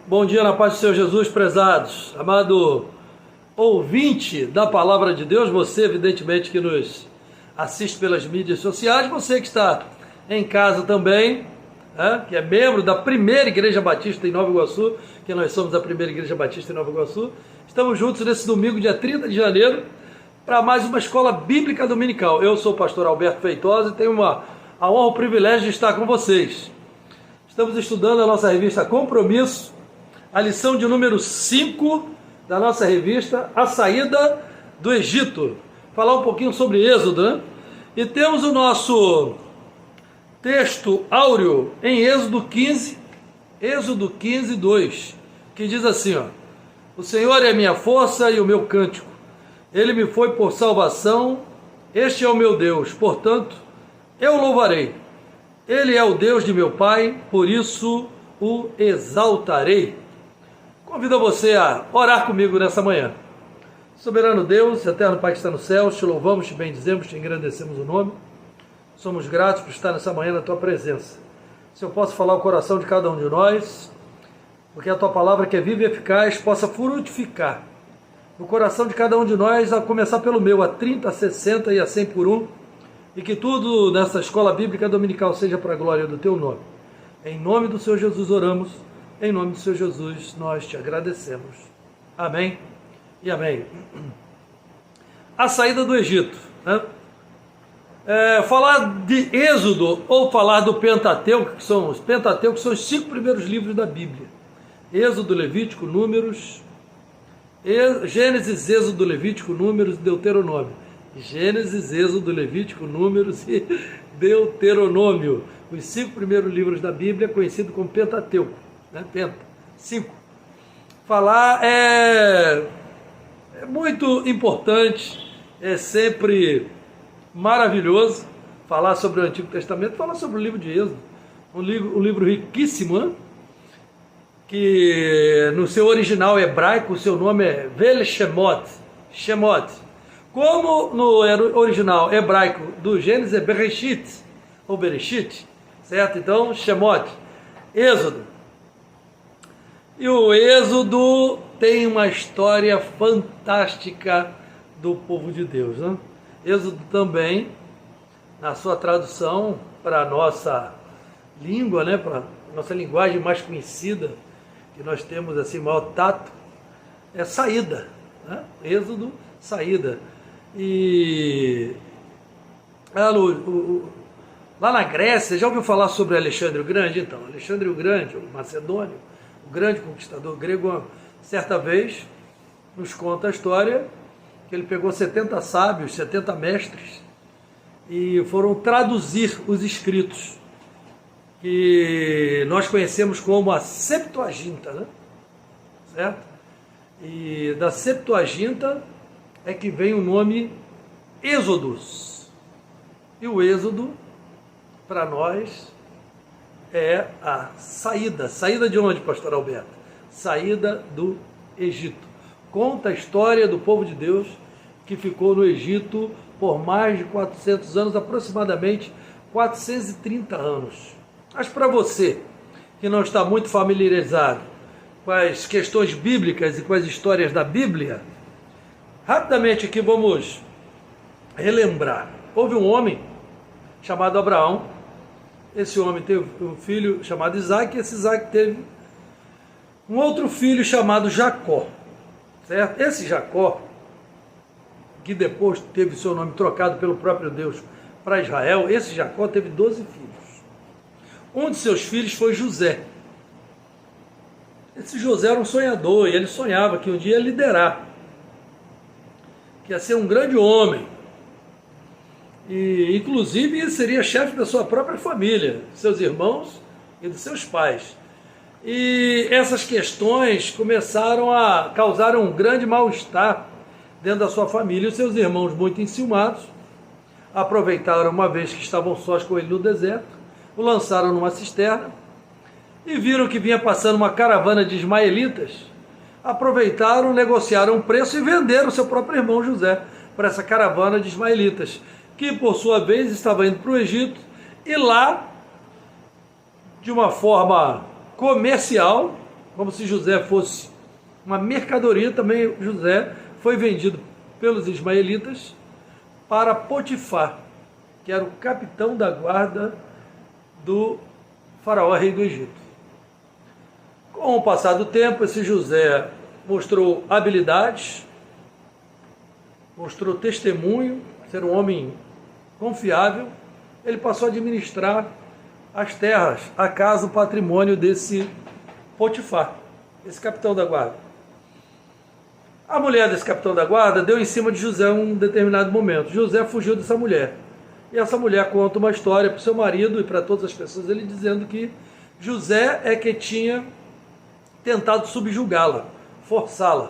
Bom dia na paz do Senhor Jesus, prezados. Amado ouvinte da Palavra de Deus, você evidentemente que nos assiste pelas mídias sociais, você que está em casa também, que é membro da primeira Igreja Batista em Nova Iguaçu, que nós somos a primeira Igreja Batista em Nova Iguaçu. Estamos juntos nesse domingo, dia 30 de janeiro, para mais uma escola bíblica dominical. Eu sou o pastor Alberto Feitosa e tenho a honra e o privilégio de estar com vocês. Estamos estudando a nossa revista Compromisso, a lição de número 5 da nossa revista, A Saída do Egito. Falar um pouquinho sobre Êxodo, né? E temos o nosso texto áureo em Êxodo 15, 2, que diz assim, o Senhor é a minha força e o meu cântico, Ele me foi por salvação, este é o meu Deus, portanto, eu louvarei. Ele é o Deus de meu Pai, por isso o exaltarei. Convido você a orar comigo nessa manhã. Soberano Deus, eterno Pai que está no céu, te louvamos, te bendizemos, te engrandecemos o nome. Somos gratos por estar nessa manhã na tua presença. Se eu posso falar o coração de cada um de nós, porque a tua palavra que é viva e eficaz possa frutificar no coração de cada um de nós, a começar pelo meu, a 30, a 60 e a 100 por um, e que tudo nessa escola bíblica dominical seja para a glória do teu nome. Em nome do Senhor Jesus oramos, em nome do Senhor Jesus nós te agradecemos. Amém e amém. A saída do Egito, né? Falar de Êxodo ou falar do Pentateuco, que são os 5 primeiros livros da Bíblia. Êxodo, Levítico, Números, Gênesis, Êxodo, Levítico, Números e Deuteronômio. Gênesis, Êxodo, Levítico, Números e Deuteronômio. Os 5 primeiros livros da Bíblia, conhecido como Pentateuco, né? 5. Falar é muito importante, é sempre maravilhoso falar sobre o Antigo Testamento, falar sobre o livro de Êxodo, um livro riquíssimo, né? Que no seu original hebraico, o seu nome é Veleshemot, Shemot. Como no original hebraico do Gênesis é Bereshit, ou Bereshit, certo? Então, Shemot, Êxodo. E o Êxodo tem uma história fantástica do povo de Deus, né? Êxodo também, na sua tradução para a nossa língua, né? Para a nossa linguagem mais conhecida, que nós temos assim, maior tato, é saída, né? Êxodo, saída. E lá na Grécia, já ouviu falar sobre Alexandre o Grande? Então, Alexandre o Grande, o macedônio, o grande conquistador grego, certa vez nos conta a história que ele pegou 70 sábios, 70 mestres e foram traduzir os escritos que nós conhecemos como a Septuaginta, né? Certo? E da Septuaginta é que vem o nome Êxodos. E o Êxodo, para nós, é a saída. Saída de onde, pastor Alberto? Saída do Egito. Conta a história do povo de Deus que ficou no Egito por mais de 400 anos, aproximadamente 430 anos. Mas para você, que não está muito familiarizado com as questões bíblicas e com as histórias da Bíblia, rapidamente aqui vamos relembrar. Houve um homem chamado Abraão. Esse homem teve um filho chamado Isaac, e esse Isaac teve um outro filho chamado Jacó. Certo? Esse Jacó, que depois teve seu nome trocado pelo próprio Deus para Israel, esse Jacó teve 12 filhos. Um de seus filhos foi José. Esse José era um sonhador, e ele sonhava que um dia ia liderar, que ia ser um grande homem, e inclusive seria chefe da sua própria família, de seus irmãos e de seus pais. E essas questões começaram a causar um grande mal-estar dentro da sua família. Os seus irmãos, muito enciumados, aproveitaram uma vez que estavam sós com ele no deserto, o lançaram numa cisterna e viram que vinha passando uma caravana de ismaelitas. Aproveitaram, negociaram um preço e venderam seu próprio irmão José para essa caravana de ismaelitas, que por sua vez estava indo para o Egito, e lá, de uma forma comercial, como se José fosse uma mercadoria, também José foi vendido pelos ismaelitas para Potifar, que era o capitão da guarda do faraó, rei do Egito. Com o passar do tempo, esse José mostrou habilidades, mostrou testemunho, ser um homem confiável. Ele passou a administrar as terras, a casa, o patrimônio desse Potifar, esse capitão da guarda. A mulher desse capitão da guarda deu em cima de José em um determinado momento. José fugiu dessa mulher. E essa mulher conta uma história para o seu marido e para todas as pessoas, ele dizendo que José é que tinha tentado subjugá-la, forçá-la.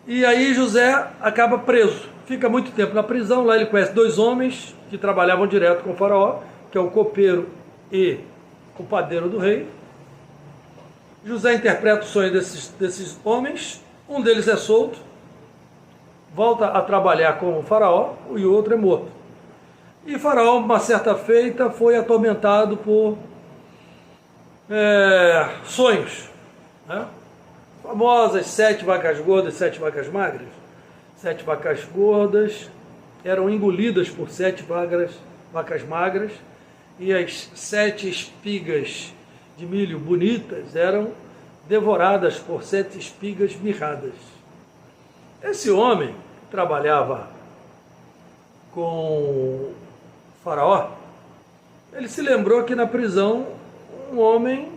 E aí José acaba preso. Fica muito tempo na prisão. Lá ele conhece dois homens que trabalhavam direto com o faraó, que é o copeiro e o padeiro do rei. José interpreta o sonho desses homens. Um deles é solto, volta a trabalhar com o faraó, e o outro é morto. E faraó, uma certa feita, foi atormentado por sonhos, né? Famosas 7 vacas gordas e 7 vacas magras. 7 vacas gordas eram engolidas por 7 vacas magras, e as 7 espigas de milho bonitas eram devoradas por 7 espigas mirradas. Esse homem trabalhava com o faraó. Ele se lembrou que na prisão um homem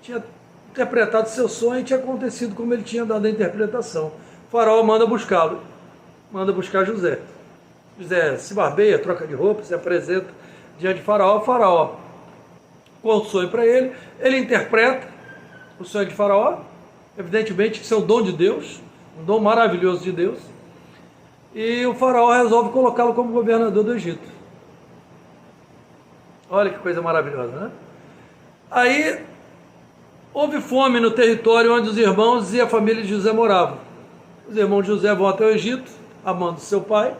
tinha interpretado seu sonho e tinha acontecido como ele tinha dado a interpretação. O faraó manda buscá-lo, manda buscar José. José se barbeia, troca de roupa, se apresenta diante de faraó. O faraó conta o sonho para ele, ele interpreta o sonho de faraó, evidentemente que isso é um dom de Deus, um dom maravilhoso de Deus, e o faraó resolve colocá-lo como governador do Egito. Olha que coisa maravilhosa, né? Aí houve fome no território onde os irmãos e a família de José moravam. Os irmãos de José vão até o Egito, amando seu pai,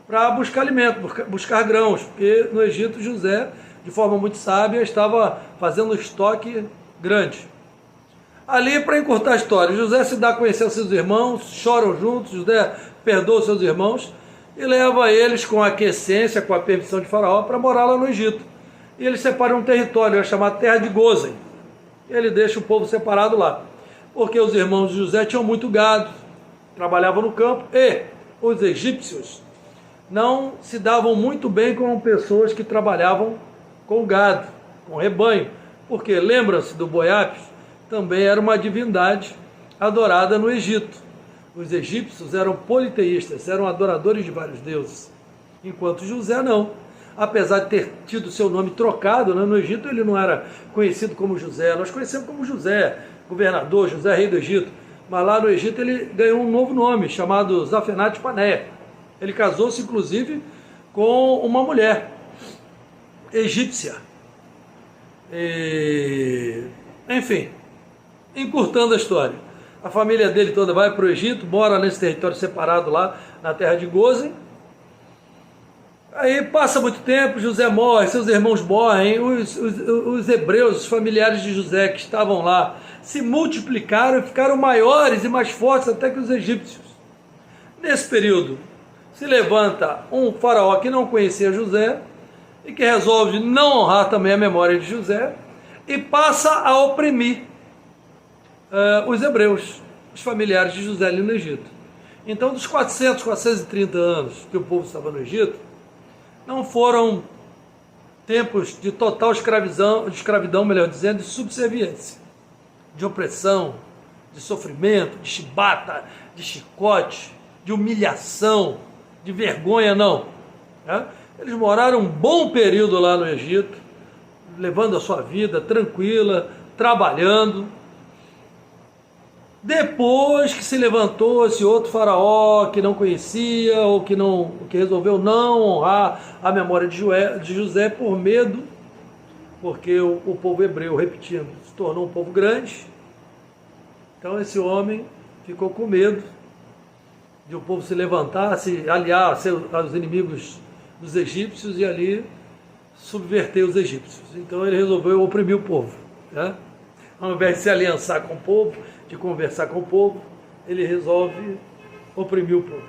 para buscar alimento, buscar grãos, porque no Egito José, de forma muito sábia, estava fazendo um estoque grande. Ali, para encurtar a história, José se dá a conhecer aos seus irmãos, choram juntos, José perdoa os seus irmãos e leva eles com a aquiescência, com a permissão de faraó, para morar lá no Egito. E ele separa um território, é chamado Terra de Gozem. Ele deixa o povo separado lá, porque os irmãos de José tinham muito gado, trabalhavam no campo, e os egípcios não se davam muito bem com pessoas que trabalhavam com gado, com rebanho, porque lembram-se do boi Apis? Também era uma divindade adorada no Egito. Os egípcios eram politeístas, eram adoradores de vários deuses, enquanto José não. Apesar de ter tido seu nome trocado, né, no Egito ele não era conhecido como José, nós conhecemos como José, governador, José, rei do Egito, mas lá no Egito ele ganhou um novo nome, chamado Zafenate Paneia. Ele casou-se, inclusive, com uma mulher egípcia. Enfim, encurtando a história, a família dele toda vai para o Egito, mora nesse território separado lá, na terra de Gozem. Aí passa muito tempo, José morre, seus irmãos morrem, os hebreus, os familiares de José que estavam lá, se multiplicaram e ficaram maiores e mais fortes até que os egípcios. Nesse período, se levanta um faraó que não conhecia José e que resolve não honrar também a memória de José e passa a oprimir os hebreus, os familiares de José ali no Egito. Então, dos 430 anos que o povo estava no Egito, não foram tempos de total escravidão, melhor dizendo, de subserviência, de opressão, de sofrimento, de chibata, de chicote, de humilhação, de vergonha, não. Eles moraram um bom período lá no Egito, levando a sua vida tranquila, trabalhando. Depois que se levantou esse outro faraó que não conhecia, ou que resolveu não honrar a memória de José por medo, porque o povo hebreu, repetindo, se tornou um povo grande. Então esse homem ficou com medo de o povo se levantar, se aliar aos inimigos dos egípcios e ali subverter os egípcios. Então ele resolveu oprimir o povo, né? ao invés de se aliançar com o povo, de conversar com o povo, ele resolve oprimir o povo.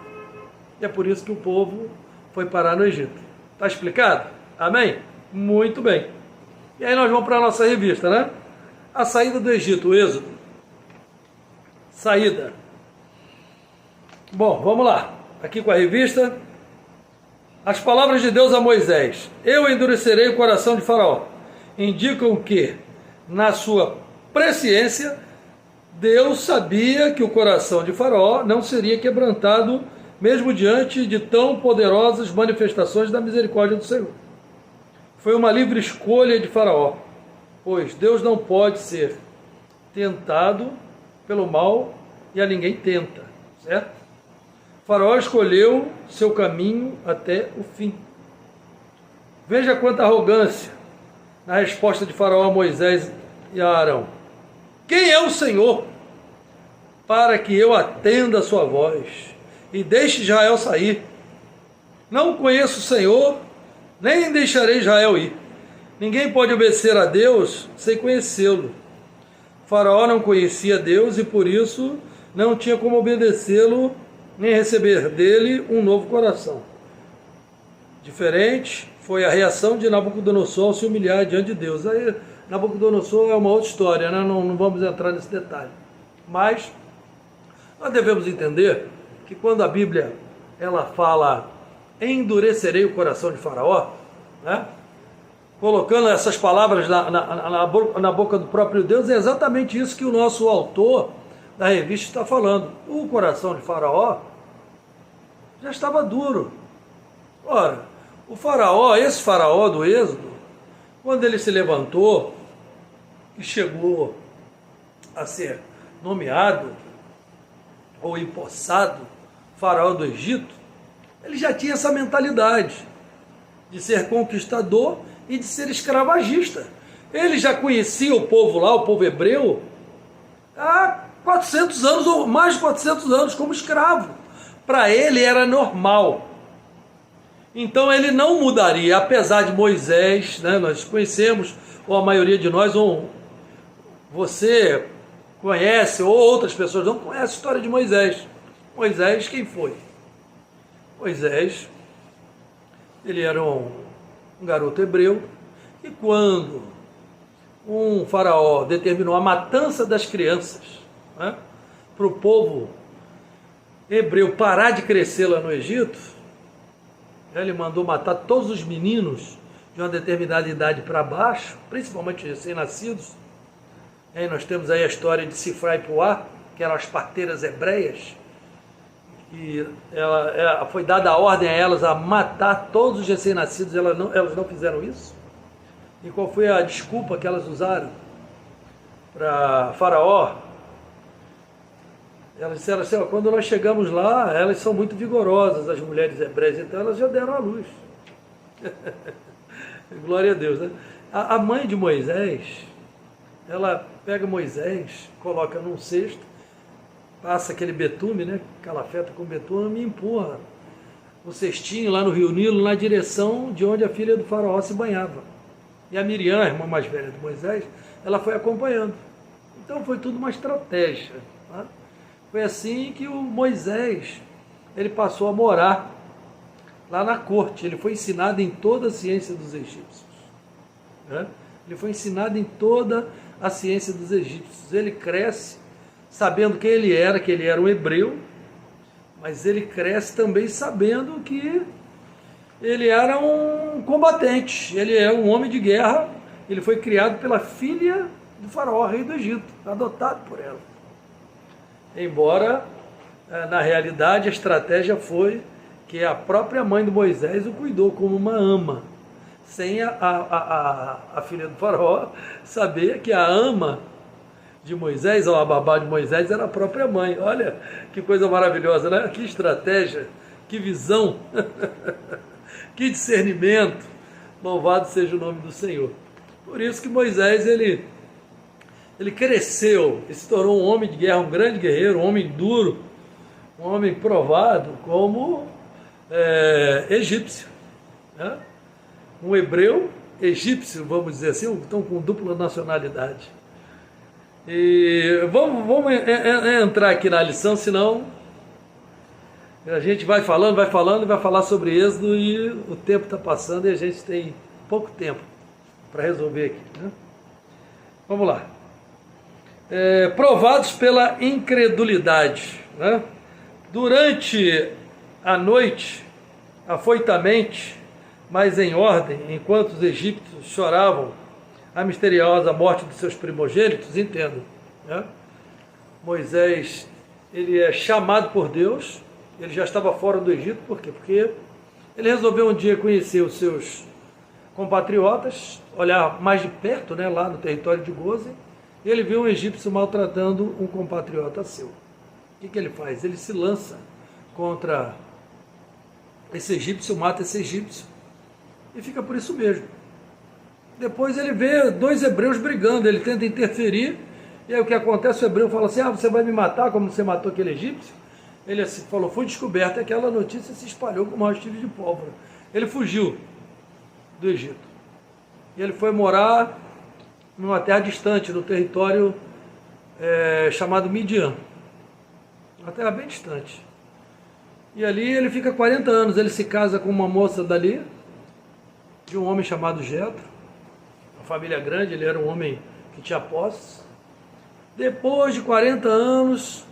E é por isso que o povo foi parar no Egito. Está explicado? Amém? Muito bem. E aí nós vamos para a nossa revista, né? A saída do Egito, o Êxodo. Saída. Bom, vamos lá. Aqui com a revista. As palavras de Deus a Moisés. Eu endurecerei o coração de Faraó. Indicam que, na sua presciência, Deus sabia que o coração de Faraó não seria quebrantado mesmo diante de tão poderosas manifestações da misericórdia do Senhor. Foi uma livre escolha de Faraó, pois Deus não pode ser tentado pelo mal e a ninguém tenta, certo? Faraó escolheu seu caminho até o fim. Veja quanta arrogância na resposta de Faraó a Moisés e a Arão. Quem é o Senhor para que eu atenda a sua voz e deixe Israel sair? Não conheço o Senhor, nem deixarei Israel ir. Ninguém pode obedecer a Deus sem conhecê-lo. Faraó não conhecia Deus e por isso não tinha como obedecê-lo nem receber dele um novo coração. Diferente foi a reação de Nabucodonosor ao se humilhar diante de Deus. Aí Nabucodonosor é uma outra história, né? Não vamos entrar nesse detalhe. Mas nós devemos entender que quando a Bíblia ela fala endurecerei o coração de Faraó, né? Colocando essas palavras na boca do próprio Deus, é exatamente isso que o nosso autor da revista está falando. O coração de Faraó já estava duro. Ora, o Faraó, esse Faraó do Êxodo, quando ele se levantou e chegou a ser nomeado ou empossado Faraó do Egito, ele já tinha essa mentalidade de ser conquistador e de ser escravagista. Ele já conhecia o povo lá, o povo hebreu, há 400 anos ou mais de 400 anos como escravo. Para ele era normal. Então ele não mudaria, apesar de Moisés, né, nós conhecemos, ou a maioria de nós, ou você conhece, ou outras pessoas não conhecem a história de Moisés. Moisés, quem foi? Moisés, ele era um garoto hebreu, e quando um faraó determinou a matança das crianças, né, para o povo hebreu parar de crescer lá no Egito, ele mandou matar todos os meninos de uma determinada idade para baixo, principalmente recém-nascidos. E aí nós temos aí a história de Sifra e Puá, que eram as parteiras hebreias, e foi dada a ordem a elas a matar todos os recém-nascidos, elas não fizeram isso. E qual foi a desculpa que elas usaram para Faraó? Elas disseram assim, quando nós chegamos lá, elas são muito vigorosas, as mulheres hebreias, então elas já deram à luz. Glória a Deus, né? A mãe de Moisés, ela pega Moisés, coloca num cesto, passa aquele betume, né? Calafeta com betume e empurra o cestinho lá no Rio Nilo, na direção de onde a filha do faraó se banhava. E a Miriam, a irmã mais velha de Moisés, ela foi acompanhando. Então foi tudo uma estratégia, tá? Foi assim que o Moisés, ele passou a morar lá na corte. Ele foi ensinado em toda a ciência dos egípcios, né? Ele foi ensinado em toda a ciência dos egípcios. Ele cresce sabendo quem ele era, que ele era um hebreu, mas ele cresce também sabendo que ele era um combatente, ele é um homem de guerra. Ele foi criado pela filha do faraó, rei do Egito, adotado por ela. Embora, na realidade, a estratégia foi que a própria mãe de Moisés o cuidou como uma ama, sem a filha do faraó saber que a ama de Moisés, ou a babá de Moisés, era a própria mãe. Olha que coisa maravilhosa, né? Que estratégia, que visão, que discernimento. Louvado seja o nome do Senhor. Por isso que Moisés, ele cresceu e se tornou um homem de guerra, um grande guerreiro, um homem duro, um homem provado como egípcio, né? Um hebreu egípcio, vamos dizer assim, então com dupla nacionalidade. E vamos entrar aqui na lição, senão a gente vai falando e vai falar sobre Êxodo e o tempo está passando e a gente tem pouco tempo para resolver aqui, né? Vamos lá. Provados pela incredulidade, né? Durante a noite, afoitamente, mas em ordem, enquanto os egípcios choravam a misteriosa morte dos seus primogênitos, entendo, né? Moisés, ele é chamado por Deus, ele já estava fora do Egito, por quê? Porque ele resolveu um dia conhecer os seus compatriotas, olhar mais de perto, né, lá no território de Gósen, e ele viu um egípcio maltratando um compatriota seu. O que ele faz? Ele se lança contra esse egípcio, mata esse egípcio, e fica por isso mesmo. Depois ele vê dois hebreus brigando, ele tenta interferir, e aí o que acontece? O hebreu fala assim: você vai me matar como você matou aquele egípcio? Ele assim, falou: foi descoberto, e aquela notícia se espalhou como um rastilho de pólvora. Ele fugiu do Egito, e ele foi morar numa terra distante, no território chamado Midian, uma terra bem distante. E ali ele fica 40 anos, ele se casa com uma moça dali, de um homem chamado Jetro, uma família grande, ele era um homem que tinha posses. Depois de 40 anos,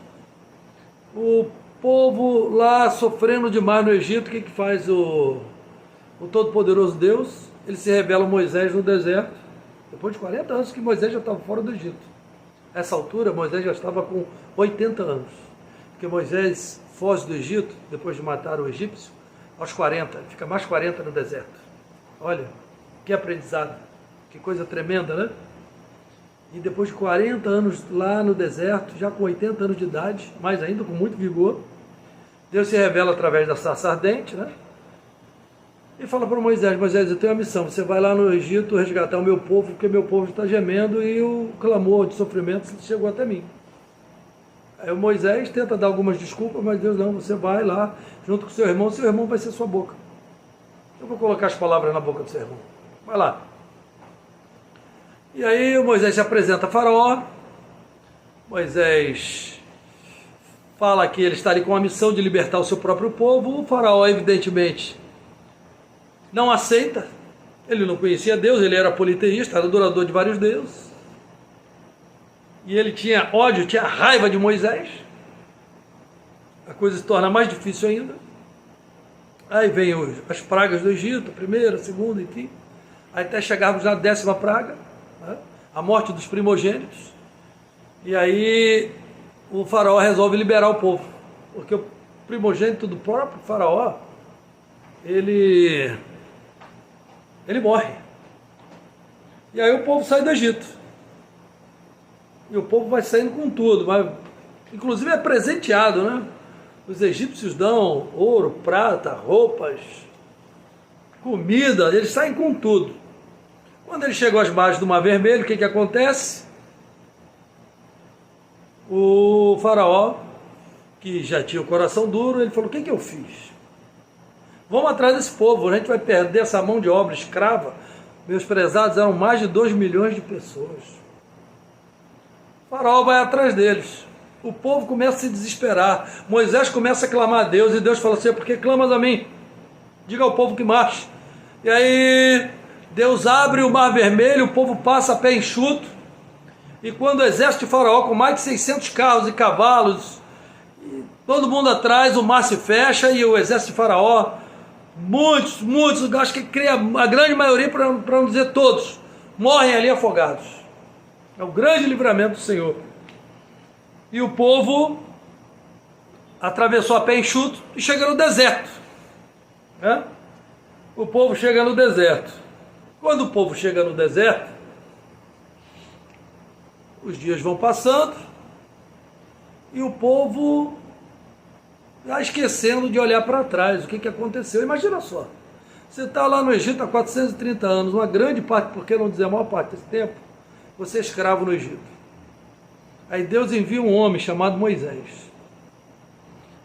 o povo lá sofrendo demais no Egito, o que faz o Todo-Poderoso Deus? Ele se revela a Moisés no deserto, depois de 40 anos que Moisés já estava fora do Egito. Nessa altura, Moisés já estava com 80 anos, porque Moisés foge do Egito, depois de matar o egípcio, aos 40, ele fica mais 40 no deserto. Olha, que aprendizado, que coisa tremenda, né? E depois de 40 anos lá no deserto, já com 80 anos de idade, mais ainda com muito vigor, Deus se revela através da sarça ardente, né? E fala para Moisés: Moisés, eu tenho uma missão, você vai lá no Egito resgatar o meu povo, porque meu povo está gemendo e o clamor de sofrimento chegou até mim. Aí o Moisés tenta dar algumas desculpas, mas Deus: não, você vai lá junto com seu irmão vai ser sua boca. Eu vou colocar as palavras na boca do seu irmão. Vai lá. E aí Moisés se apresenta a Faraó. Moisés fala que ele está ali com a missão de libertar o seu próprio povo. O Faraó, evidentemente, não aceita. Ele não conhecia Deus, ele era politeísta, era adorador de vários deuses. E ele tinha ódio, tinha raiva de Moisés. A coisa se torna mais difícil ainda. Aí vem as pragas do Egito, a primeira, a segunda, enfim. Até chegarmos na 10ª praga, né? A morte dos primogênitos. E aí o Faraó resolve liberar o povo, porque o primogênito do próprio Faraó, ele morre. E aí o povo sai do Egito. E o povo vai saindo com tudo, mas inclusive é presenteado, né? Os egípcios dão ouro, prata, roupas, comida, eles saem com tudo. Quando ele chegou às margens do Mar Vermelho, o que acontece? O Faraó, que já tinha o coração duro, ele falou: o que eu fiz? Vamos atrás desse povo, a gente vai perder essa mão de obra escrava. Meus prezados, eram mais de 2 milhões de pessoas. O Faraó vai atrás deles. O povo começa a se desesperar. Moisés começa a clamar a Deus, e Deus fala assim: por que clamas a mim? Diga ao povo que marche. E aí Deus abre o Mar Vermelho, o povo passa a pé enxuto, e quando o exército de Faraó, com mais de 600 carros e cavalos, todo mundo atrás, o mar se fecha, e o exército de Faraó, muitos, acho que a grande maioria, para não dizer todos, morrem ali afogados. É o grande livramento do Senhor. E o povo atravessou a pé enxuto e chega no deserto, né? O povo chega no deserto. Quando o povo chega no deserto, os dias vão passando e o povo já esquecendo de olhar para trás, o que aconteceu. Imagina só, você está lá no Egito há 430 anos, uma grande parte, por que não dizer a maior parte desse tempo, você é escravo no Egito. Aí Deus envia um homem chamado Moisés.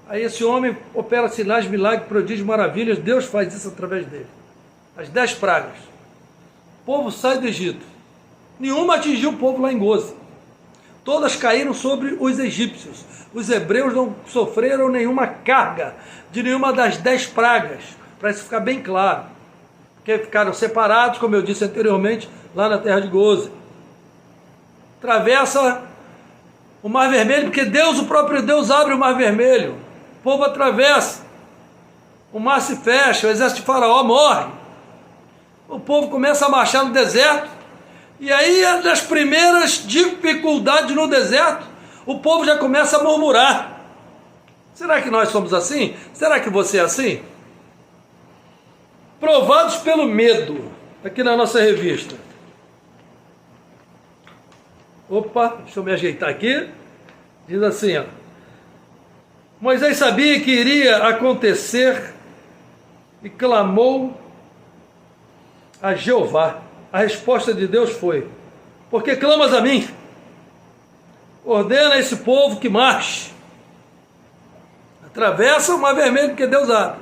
Aí esse homem opera sinais, milagres, prodígios, maravilhas. Deus faz isso através dele. As 10 pragas. O povo sai do Egito. Nenhuma atingiu o povo lá em Gósen. todas caíram sobre os egípcios. Os hebreus não sofreram nenhuma carga de nenhuma das 10 pragas, para isso ficar bem claro. Porque ficaram separados, como eu disse anteriormente, lá na terra de Goze. Atravessa o Mar Vermelho, porque Deus, o próprio Deus, abre o Mar Vermelho. O povo atravessa, o mar se fecha, o exército de Faraó morre. O povo começa a marchar no deserto. E aí, nas primeiras dificuldades no deserto, o povo já começa a murmurar. Será que nós somos assim? Será que você é assim? Provados pelo medo, aqui na nossa revista. Opa, deixa eu me ajeitar aqui. Diz assim, ó. Moisés sabia que iria acontecer e clamou a Jeová. A resposta de Deus foi: porque clamas a mim? Ordena a esse povo que marche. Atravessa o Mar Vermelho, porque Deus abre.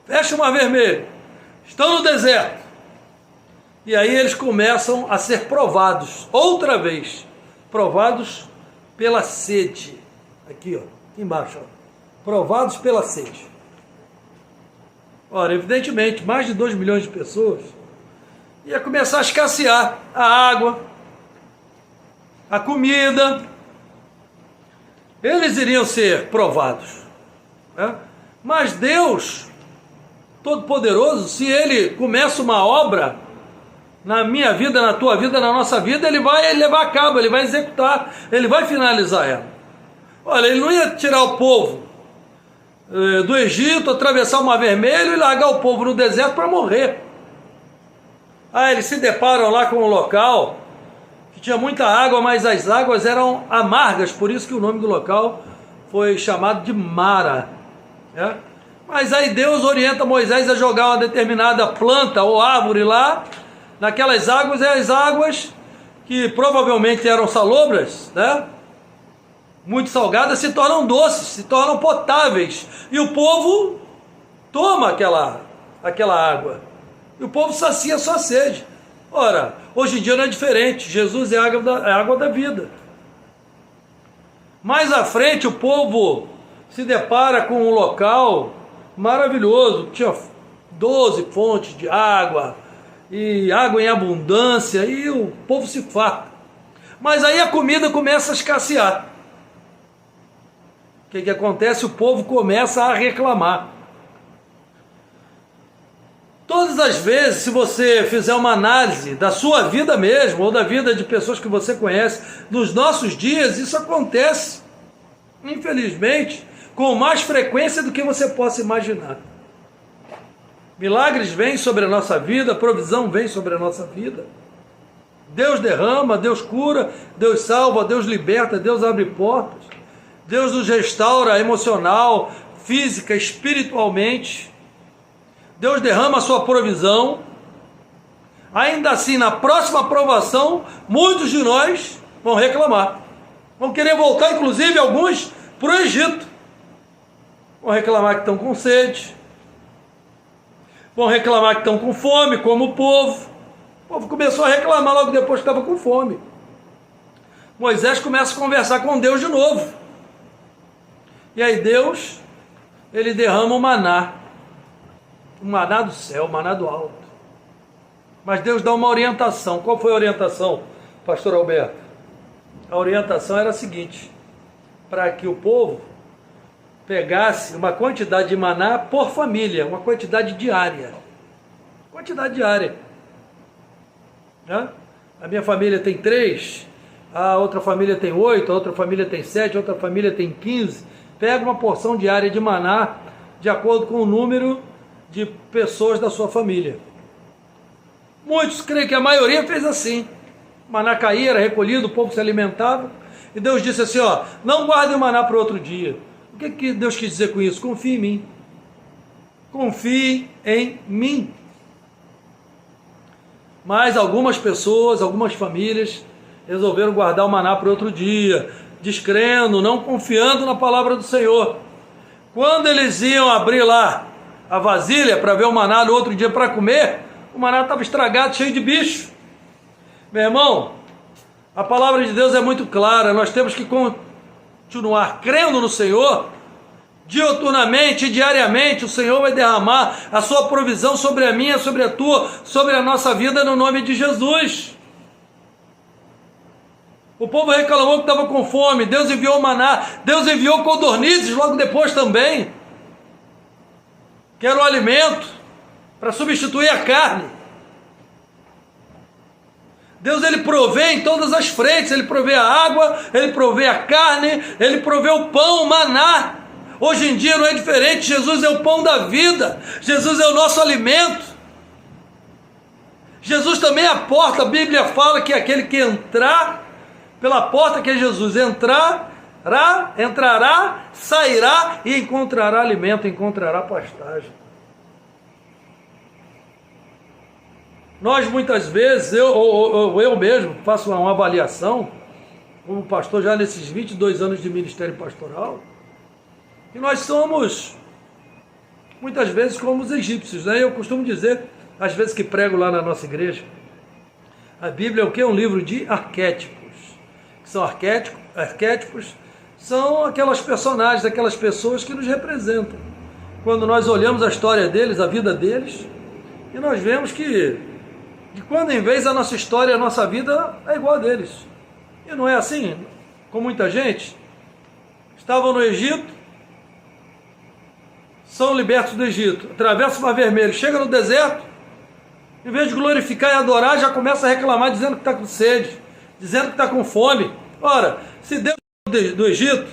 Fecha o Mar Vermelho. Estão no deserto. E aí eles começam a ser provados, outra vez. Provados pela sede. Aqui, ó, aqui embaixo, ó. Provados pela sede. Ora, evidentemente, mais de 2 milhões de pessoas ia começar a escassear a água, a comida. Eles iriam ser provados, né? Mas Deus Todo-Poderoso, se Ele começa uma obra na minha vida, na tua vida, na nossa vida, Ele vai levar a cabo, Ele vai executar, Ele vai finalizar ela. Olha, Ele não ia tirar o povo do Egito, atravessar o Mar Vermelho e largar o povo no deserto para morrer. Eles se deparam lá com um local que tinha muita água, mas as águas eram amargas, por isso que o nome do local foi chamado de Mara, né? Mas aí Deus orienta Moisés a jogar uma determinada planta ou árvore lá, naquelas águas, e as águas, que provavelmente eram salobras, né? Muito salgadas, se tornam doces, se tornam potáveis, e o povo toma aquela água, e o povo sacia a sua sede. Ora, hoje em dia não é diferente, Jesus é a água da vida. Mais à frente o povo se depara com um local maravilhoso, tinha 12 fontes de água, e água em abundância, e o povo se farta. Mas aí a comida começa a escassear. O que acontece? O povo começa a reclamar. Todas as vezes, se você fizer uma análise da sua vida mesmo, ou da vida de pessoas que você conhece, nos nossos dias, isso acontece, infelizmente, com mais frequência do que você possa imaginar. Milagres vêm sobre a nossa vida, provisão vem sobre a nossa vida. Deus derrama, Deus cura, Deus salva, Deus liberta, Deus abre portas. Deus nos restaura emocional, física, espiritualmente. Deus derrama a sua provisão. Ainda assim, na próxima provação, muitos de nós vão reclamar. Vão querer voltar, inclusive, alguns para o Egito. Vão reclamar que estão com sede. Vão reclamar que estão com fome, como o povo. O povo começou a reclamar logo depois que estava com fome. Moisés começa a conversar com Deus de novo. E aí Deus, Ele derrama o maná do céu, o maná do alto. Mas Deus dá uma orientação. Qual foi a orientação, pastor Alberto? A orientação era a seguinte: para que o povo pegasse uma quantidade de maná por família, uma quantidade diária. Quantidade diária. Né? A minha família tem 3, a outra família tem 8, a outra família tem 7, a outra família tem 15. Pega uma porção diária de maná de acordo com o número de pessoas da sua família. Muitos creem que a maioria fez assim. O maná caía, era recolhido, o povo se alimentava. E Deus disse assim, ó, não guardem o maná para outro dia. O que Deus quis dizer com isso? Confie em mim. Confie em mim. Mas algumas pessoas, algumas famílias resolveram guardar o maná para outro dia, descrendo, não confiando na palavra do Senhor. Quando eles iam abrir lá a vasilha para ver o maná no outro dia para comer, o maná estava estragado, cheio de bicho. Meu irmão, A palavra de Deus é muito clara, nós temos que continuar crendo no Senhor, diuturnamente e diariamente. O Senhor vai derramar a sua provisão sobre a minha, sobre a tua, sobre a nossa vida, no nome de Jesus. O povo reclamou que estava com fome, Deus enviou maná, Deus enviou codornizes logo depois também, que era o alimento para substituir a carne. Deus, ele provê em todas as frentes, ele provê a água, ele provê a carne, ele provê o pão, o maná. Hoje em dia não é diferente, Jesus é o pão da vida, Jesus é o nosso alimento. Jesus também é a porta, a Bíblia fala que aquele que entrar pela porta que é Jesus, entrará, sairá e encontrará alimento, encontrará pastagem. Nós muitas vezes, eu mesmo faço uma avaliação, como pastor já nesses 22 anos de ministério pastoral, que nós somos, muitas vezes, como os egípcios, né? Eu costumo dizer, às vezes que prego lá na nossa igreja, a Bíblia é o que? É um livro de arquétipos. Que são arquétipos, são aquelas personagens, aquelas pessoas que nos representam. Quando nós olhamos a história deles, a vida deles, e nós vemos que de quando em vez a nossa história, a nossa vida é igual a deles. E não é assim, com muita gente. Estavam no Egito, são libertos do Egito, atravessam o Mar Vermelho, chegam no deserto, em vez de glorificar e adorar, já começa a reclamar, dizendo que está com sede, dizendo que está com fome. Ora, se Deus do Egito,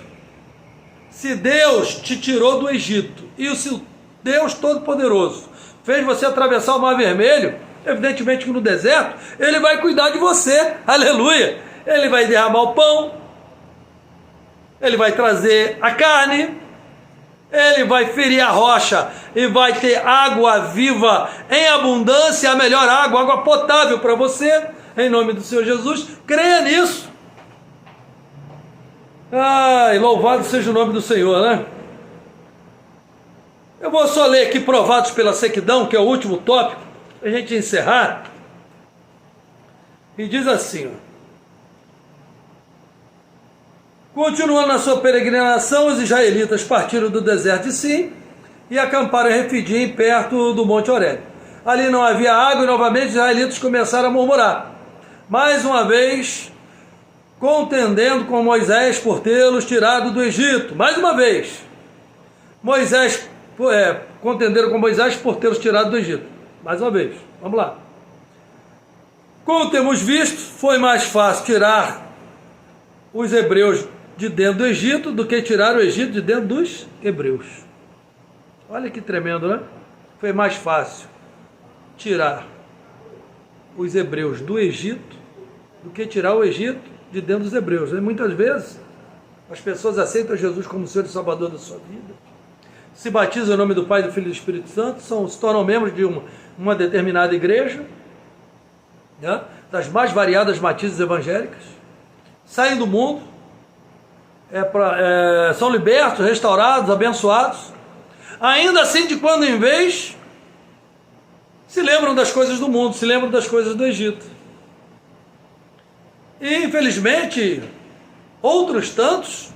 se Deus te tirou do Egito, e se Deus Todo-Poderoso fez você atravessar o Mar Vermelho, evidentemente que no deserto, ele vai cuidar de você, aleluia, ele vai derramar o pão, ele vai trazer a carne, ele vai ferir a rocha e vai ter água viva em abundância, a melhor água, água potável para você, em nome do Senhor Jesus. Creia nisso. Ai, louvado seja o nome do Senhor, né? Eu vou só ler aqui Provados pela Sequidão, que é o último tópico, para a gente encerrar. E diz assim, ó: continuando na sua peregrinação, os israelitas partiram do deserto de Sim e acamparam em Refidim, perto do Monte Horebe. Ali não havia água e novamente os israelitas começaram a murmurar, mais uma vez contendendo com Moisés por tê-los tirado do Egito. Mais uma vez, contenderam com Moisés por tê-los tirado do Egito. Mais uma vez, vamos lá. Como temos visto, foi mais fácil tirar os hebreus de dentro do Egito do que tirar o Egito de dentro dos hebreus. Olha que tremendo, né? Foi mais fácil tirar os hebreus do Egito do que tirar o Egito de dentro dos hebreus. E muitas vezes as pessoas aceitam Jesus como Senhor e Salvador da sua vida, se batizam em nome do Pai, do Filho e do Espírito Santo, se tornam membros de uma determinada igreja, né? Das mais variadas matizes evangélicas, saem do mundo, são libertos, restaurados, abençoados, ainda assim de quando em vez se lembram das coisas do mundo, se lembram das coisas do Egito. E infelizmente outros tantos,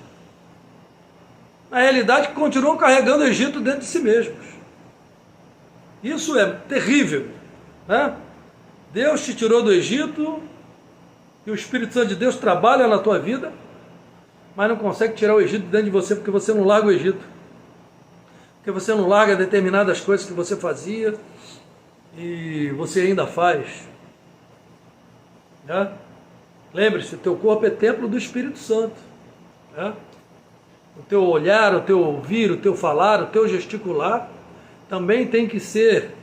na realidade, continuam carregando o Egito dentro de si mesmos. Isso é terrível, né? Deus te tirou do Egito e o Espírito Santo de Deus trabalha na tua vida, mas não consegue tirar o Egito dentro de você, porque você não larga o Egito, porque você não larga determinadas coisas que você fazia e você ainda faz, né? Lembre-se, o teu corpo é templo do Espírito Santo, né? O teu olhar, o teu ouvir, o teu falar, o teu gesticular também tem que ser,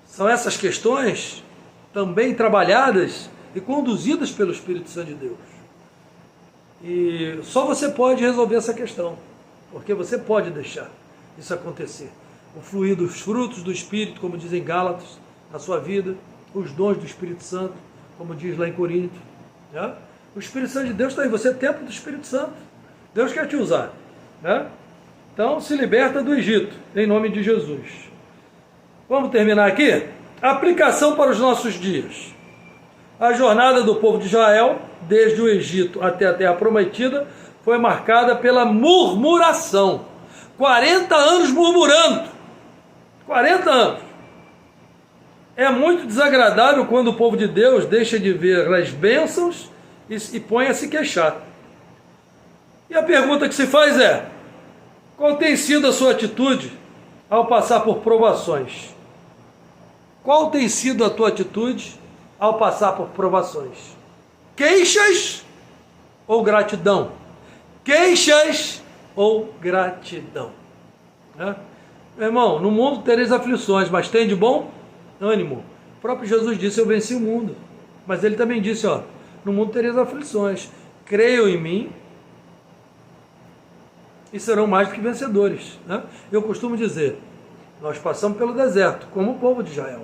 são essas questões também trabalhadas e conduzidas pelo Espírito Santo de Deus. E só você pode resolver essa questão, porque você pode deixar isso acontecer. O fluir dos frutos do Espírito, como dizem Gálatas, na sua vida, os dons do Espírito Santo, como diz lá em Corinto, né? O Espírito Santo de Deus está aí, você é templo do Espírito Santo, Deus quer te usar, né? Então se liberta do Egito, em nome de Jesus. Vamos terminar aqui? Aplicação para os nossos dias. A jornada do povo de Israel, desde o Egito até a Terra Prometida, foi marcada pela murmuração. 40 anos murmurando. 40 anos. É muito desagradável quando o povo de Deus deixa de ver as bênçãos e põe a se queixar. E a pergunta que se faz é: qual tem sido a sua atitude ao passar por provações? Qual tem sido a tua atitude ao passar por provações? Queixas ou gratidão? Queixas ou gratidão? Meu irmão, no mundo tereis aflições, mas tem de bom ânimo. O próprio Jesus disse: eu venci o mundo. Mas ele também disse: no mundo tereis aflições, creiam em mim e serão mais do que vencedores. Eu costumo dizer, nós passamos pelo deserto, como o povo de Israel.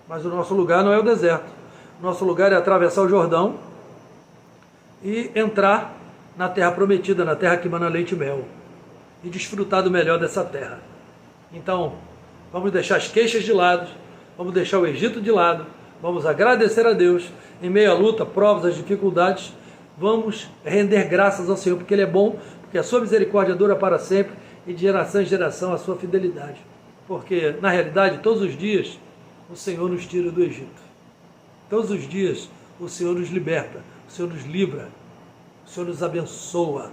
Mas o nosso lugar não é o deserto. O nosso lugar é atravessar o Jordão e entrar na terra prometida, na terra que mana leite e mel, e desfrutar do melhor dessa terra. Então, vamos deixar as queixas de lado, vamos deixar o Egito de lado, vamos agradecer a Deus em meio à luta, provas, às dificuldades, vamos render graças ao Senhor, porque Ele é bom, porque a sua misericórdia dura para sempre e de geração em geração a sua fidelidade. Porque, na realidade, todos os dias o Senhor nos tira do Egito. Todos os dias o Senhor nos liberta, o Senhor nos livra, o Senhor nos abençoa.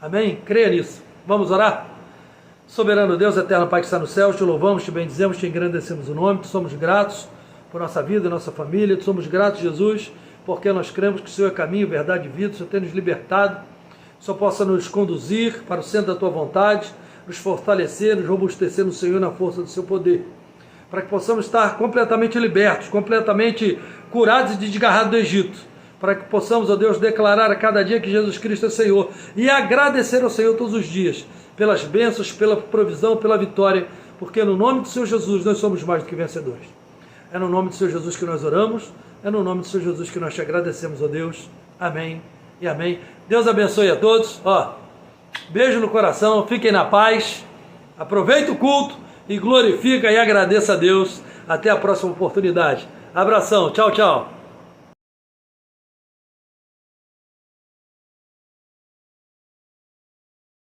Amém? Creia nisso. Vamos orar? Soberano Deus, eterno Pai que está no céu, te louvamos, te bendizemos, te engrandecemos o nome, te somos gratos por nossa vida, nossa família, te somos gratos, Jesus, porque nós cremos que o Senhor é caminho, verdade e vida, o Senhor tem nos libertado, o Senhor possa nos conduzir para o centro da tua vontade, nos fortalecer, nos robustecer no Senhor na força do seu poder, para que possamos estar completamente libertos, completamente curados e desgarrados do Egito, para que possamos, ó Deus, declarar a cada dia que Jesus Cristo é Senhor e agradecer ao Senhor todos os dias pelas bênçãos, pela provisão, pela vitória, porque no nome do Senhor Jesus nós somos mais do que vencedores. É no nome do Senhor Jesus que nós oramos, é no nome do Senhor Jesus que nós te agradecemos, ó Deus. Amém e amém. Deus abençoe a todos. Beijo no coração, fiquem na paz, aproveite o culto e glorifica e agradeça a Deus. Até a próxima oportunidade. Abração, tchau, tchau.